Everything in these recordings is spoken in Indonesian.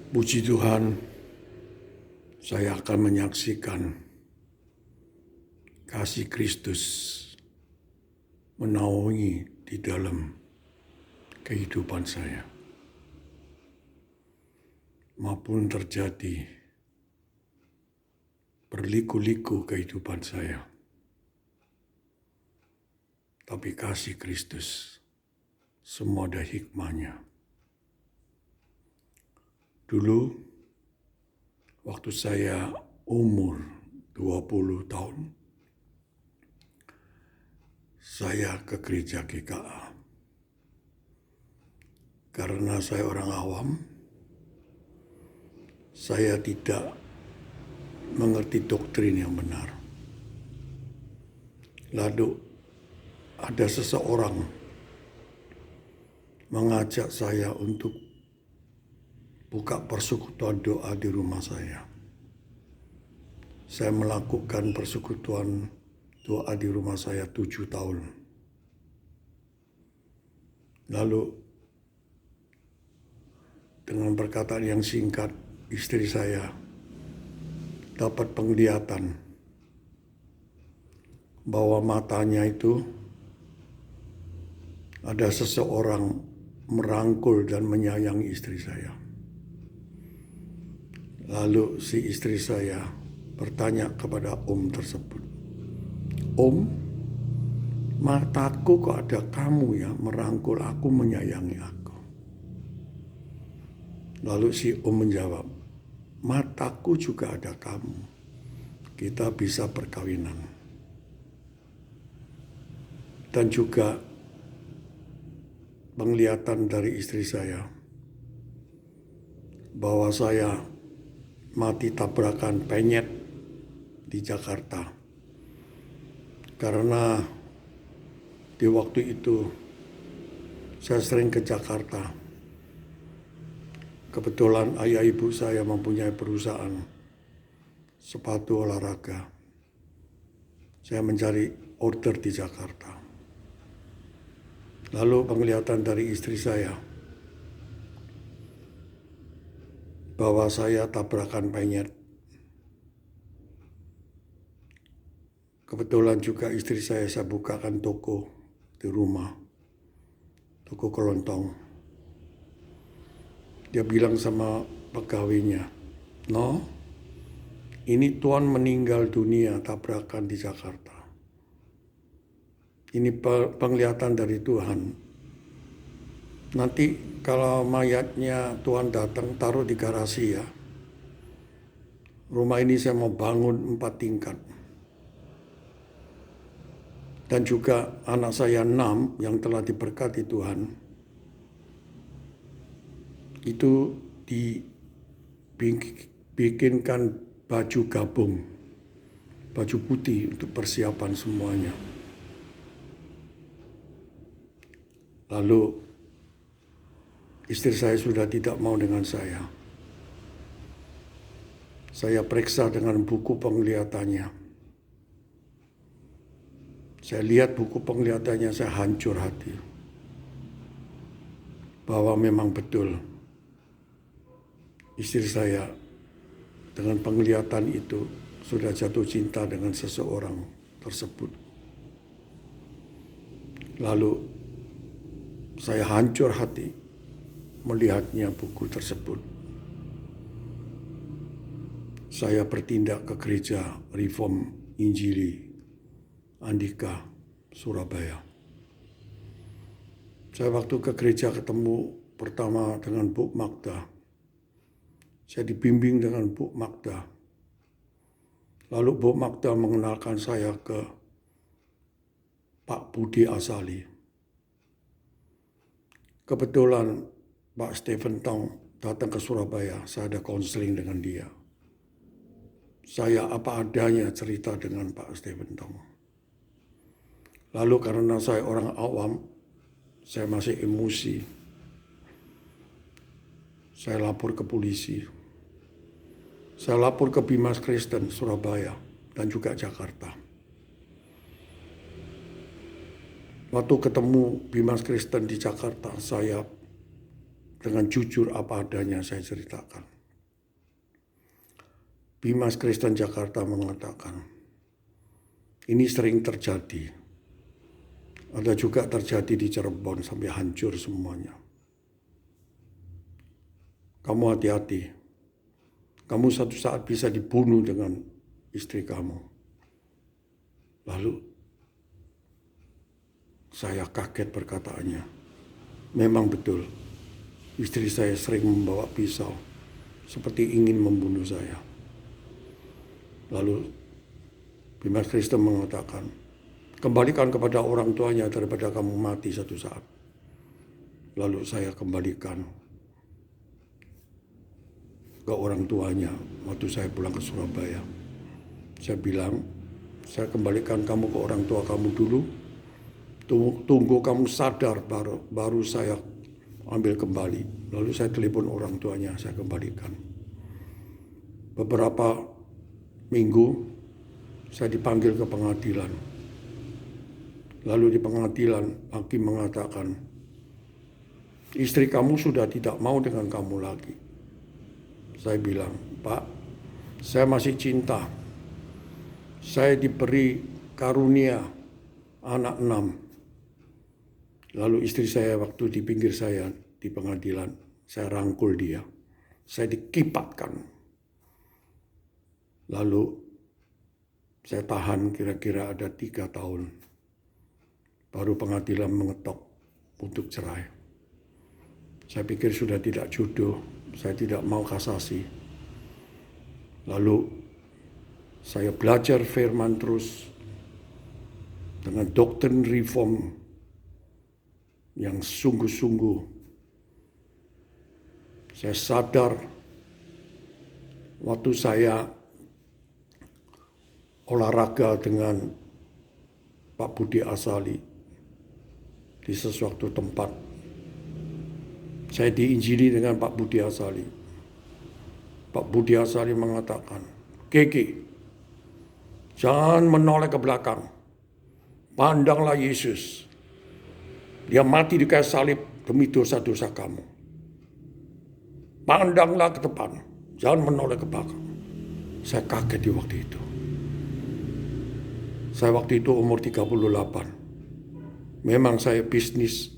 Puji Tuhan, saya akan menyaksikan kasih Kristus menaungi di dalam kehidupan saya. Maupun terjadi berliku-liku kehidupan saya. Tapi kasih Kristus semua ada hikmahnya. Dulu, waktu saya umur 20 tahun, saya ke gereja GKA. Karena saya orang awam, saya tidak mengerti doktrin yang benar. Lalu ada seseorang mengajak saya untuk buka persekutuan doa di rumah saya. Saya melakukan persekutuan doa di rumah saya 7 tahun. Lalu dengan perkataan yang singkat, istri saya dapat penglihatan bahwa matanya itu ada seseorang merangkul dan menyayangi istri saya. Lalu si istri saya bertanya kepada om tersebut, "Om, mataku kok ada kamu ya merangkul aku, menyayangi aku?" Lalu si om menjawab, "Mataku juga ada kamu. Kita bisa perkawinan." Dan juga penglihatan dari istri saya bahwa saya mati tabrakan penyet di Jakarta. Karena di waktu itu saya sering ke Jakarta. Kebetulan ayah ibu saya mempunyai perusahaan sepatu olahraga. Saya mencari order di Jakarta. Lalu penglihatan dari istri saya bahwa saya tabrakan penyet. Kebetulan juga istri saya bukakan toko di rumah, toko kelontong. Dia bilang sama pegawainya, "No, ini Tuan meninggal dunia tabrakan di Jakarta. Ini penglihatan dari Tuhan. Nanti kalau mayatnya Tuhan datang, taruh di garasi ya. Rumah ini saya mau bangun 4 tingkat. Dan juga anak saya 6 yang telah diberkati Tuhan, itu dibikinkan baju gabung, baju putih untuk persiapan semuanya." Lalu istri saya sudah tidak mau dengan saya. Saya periksa dengan buku penglihatannya. Saya lihat buku penglihatannya, saya hancur hati. Bahwa memang betul istri saya dengan penglihatan itu sudah jatuh cinta dengan seseorang tersebut. Lalu saya hancur hati melihatnya buku tersebut. Saya bertindak ke gereja Reform Injili Andika, Surabaya. Saya waktu ke gereja ketemu pertama dengan Bu Magda. Saya dibimbing dengan Bu Magda. Lalu Bu Magda mengenalkan saya ke Pak Budi Asali. Kebetulan Pak Stephen Tong datang ke Surabaya, saya ada konseling dengan dia. Saya apa adanya cerita dengan Pak Stephen Tong. Lalu karena saya orang awam, saya masih emosi. Saya lapor ke polisi. Saya lapor ke Bimas Kristen Surabaya dan juga Jakarta. Waktu ketemu Bimas Kristen di Jakarta, saya dengan jujur apa adanya saya ceritakan. Bimas Kristen Jakarta mengatakan, ini sering terjadi. Ada juga terjadi di Cirebon sampai hancur semuanya. Kamu hati-hati. Kamu satu saat bisa dibunuh dengan istri kamu. Lalu saya kaget perkataannya. Memang betul. Istri saya sering membawa pisau seperti ingin membunuh saya. Lalu Bimas Kristen mengatakan, kembalikan kepada orang tuanya daripada kamu mati satu saat. Lalu saya kembalikan ke orang tuanya waktu saya pulang ke Surabaya. Saya bilang, saya kembalikan kamu ke orang tua kamu dulu. Tunggu kamu sadar baru saya ambil kembali. Lalu saya telepon orang tuanya, saya kembalikan. Beberapa minggu saya dipanggil ke pengadilan. Lalu di pengadilan hakim mengatakan, istri kamu sudah tidak mau dengan kamu lagi. Saya bilang, Pak, saya masih cinta. Saya diberi karunia anak 6. Lalu istri saya waktu di pinggir saya di pengadilan, saya rangkul dia. Saya dikipatkan. Lalu saya tahan kira-kira ada 3 tahun. Baru pengadilan mengetok untuk cerai. Saya pikir sudah tidak jodoh, saya tidak mau kasasi. Lalu saya belajar firman terus dengan doktrin reform yang sungguh-sungguh. Saya sadar waktu saya olahraga dengan Pak Budi Asali di sesuatu tempat. Saya diinjili dengan Pak Budi Asali. Pak Budi Asali mengatakan, Keke, jangan menoleh ke belakang. Pandanglah Yesus. Dia mati di kayu salib demi dosa-dosa kamu. Pandanglah ke depan. Jangan menoleh ke belakang. Saya kaget di waktu itu. Saya waktu itu umur 38. Memang saya bisnis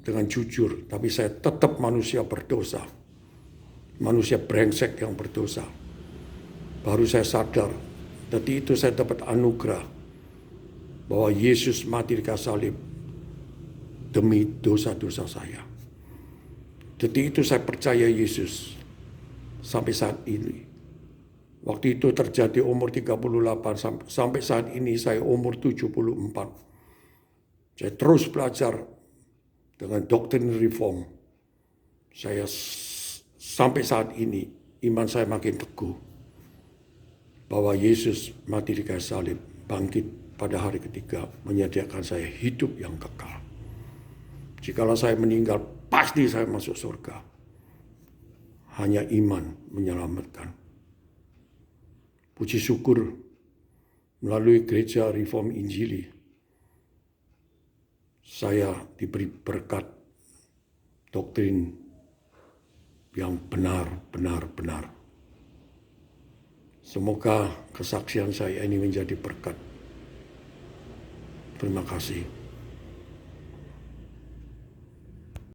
dengan jujur, tapi saya tetap manusia berdosa. Manusia brengsek yang berdosa. Baru saya sadar, dari itu saya dapat anugerah bahwa Yesus mati di kayu salib demi dosa-dosa saya. Jadi itu saya percaya Yesus sampai saat ini. Waktu itu terjadi umur 38, sampai saat ini saya umur 74. Saya terus belajar dengan doktrin reform. Saya sampai saat ini iman saya makin teguh bahwa Yesus mati di kayu salib, bangkit pada hari ketiga, menyediakan saya hidup yang kekal. Jikalau saya meninggal, pasti saya masuk surga. Hanya iman menyelamatkan. Puji syukur melalui gereja Reform Injili, saya diberi berkat doktrin yang benar. Semoga kesaksian saya ini menjadi berkat. Terima kasih.